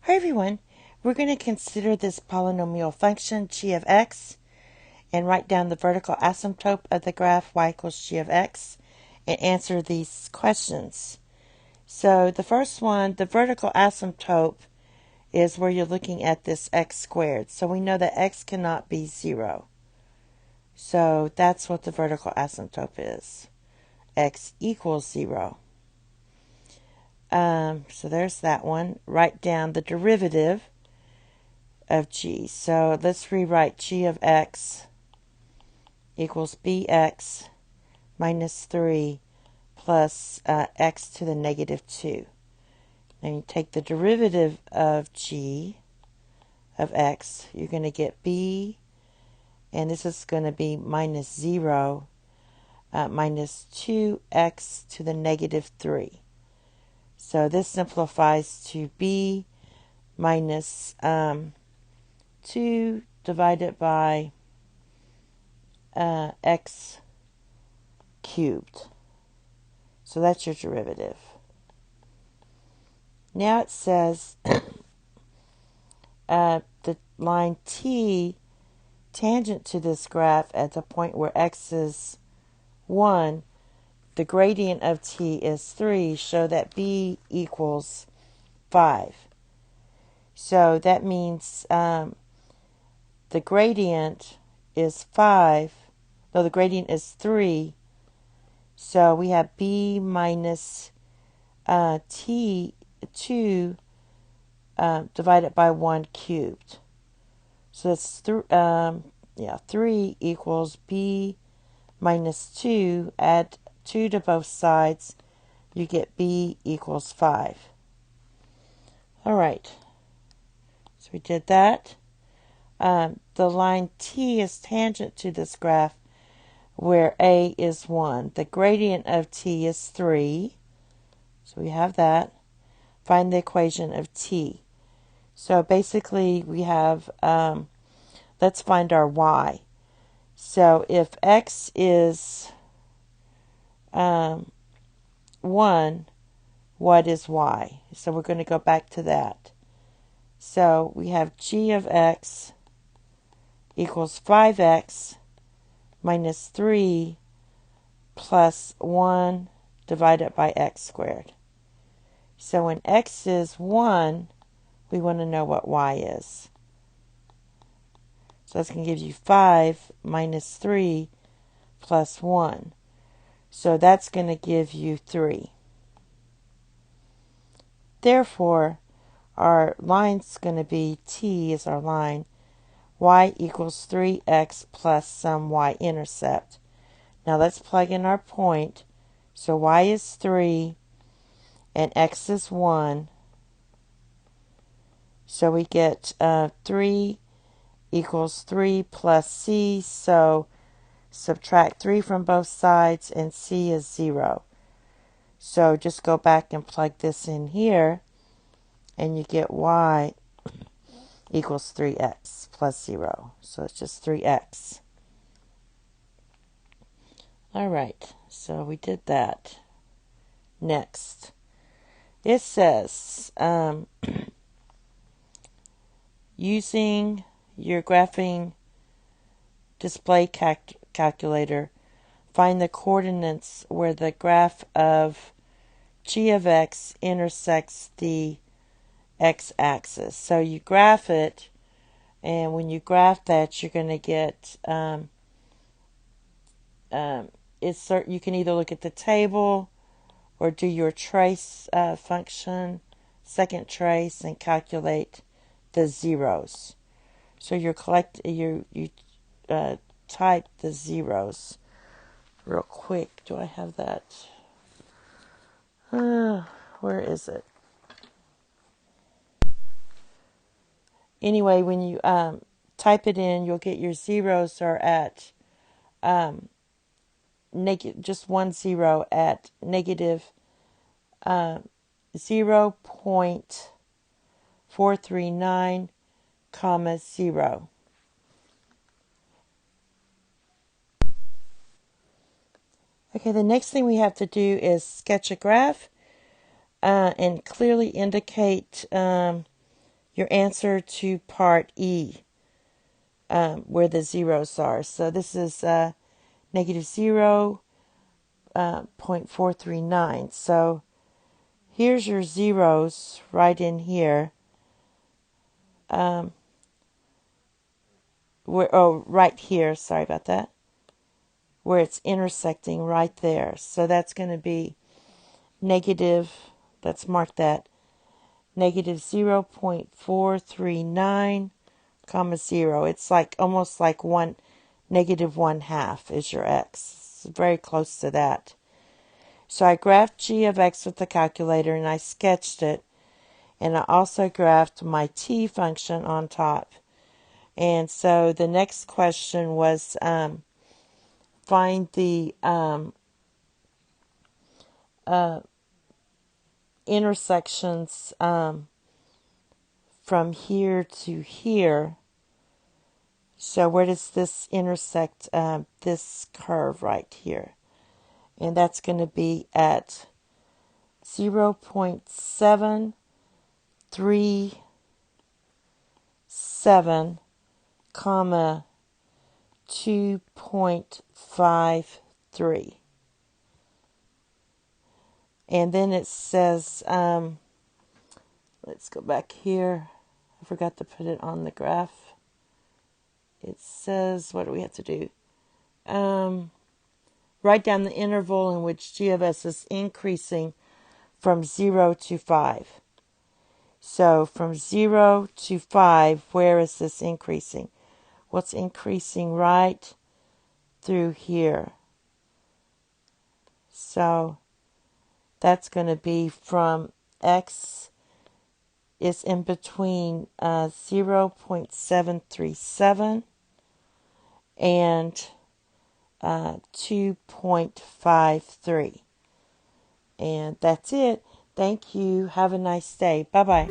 Hi everyone, we're going to consider this polynomial function g of x and write down the vertical asymptote of the graph y equals g of x and answer these questions. So the first one, the vertical asymptote, is where you're looking at this x squared. So we know that x cannot be 0. So that's what the vertical asymptote is. X equals 0. So there's that one. Write down the derivative of g. So let's rewrite g of x equals bx minus 3 plus x to the negative 2. And you take the derivative of g of x, you're going to get b, and this is going to be minus 0 minus 2x to the negative 3. So this simplifies to b minus 2 divided by x cubed. So that's your derivative. Now it says the line t tangent to this graph at the point where x is 1, the gradient of t is 3, show that b equals 5. So that means the gradient is 5. No, the gradient is 3. So we have b minus t 2 divided by 1 cubed. So that's 3 equals b minus 2. Add 2 to both sides. You get b equals 5. All right. So we did that. The line t is tangent to this graph where a is 1. The gradient of t is 3. So we have that. Find the equation of t. So basically we have, let's find our y. So if x is 1, what is y? So we're going to go back to that. So we have g of x equals 5x minus 3 plus 1 divided by x squared. So when x is 1, we want to know what y is. So that's going to give you 5 minus 3 plus 1. So that's going to give you 3. Therefore, our line's going to be t is our line. Y equals 3x plus some y-intercept. Now let's plug in our point. So y is 3 and x is 1. So we get 3 equals 3 plus c. So subtract 3 from both sides and c is 0. So just go back and plug this in here and you get y equals 3x plus 0. So it's just 3x. All right, so we did that. Next, it says using your graphing display calculator, find the coordinates where the graph of g of x intersects the x-axis. So you graph it, and when you graph that, you're going to get you can either look at the table or do your trace function, second trace, and calculate the zeros. So you type the zeros real quick. Do I have that? Where is it? Anyway, when you type it in, you'll get your zeros are at just 1 0 at negative 0.439, 0. Okay, the next thing we have to do is sketch a graph and clearly indicate your answer to part E, where the zeros are. So this is negative 0.439. So here's your zeros right in here. Right here. Sorry about that. Where it's intersecting right there. So that's going to be negative, let's mark that, negative 0.439, comma 0. It's like almost like negative 1/2 is your x. It's very close to that. So I graphed g of x with the calculator and I sketched it. And I also graphed my t function on top. And so the next question was find the intersections from here to here. So where does this intersect this curve right here? And that's going to be at 0.737, comma 2.53. And then it says, let's go back here. I forgot to put it on the graph. It says, what do we have to do? Write down the interval in which g of s is increasing from 0 to 5. So from 0 to 5, where is this increasing? What's increasing right through here? So that's going to be from x is in between 0.737 and 2.53. And that's it. Thank you. Have a nice day. Bye-bye.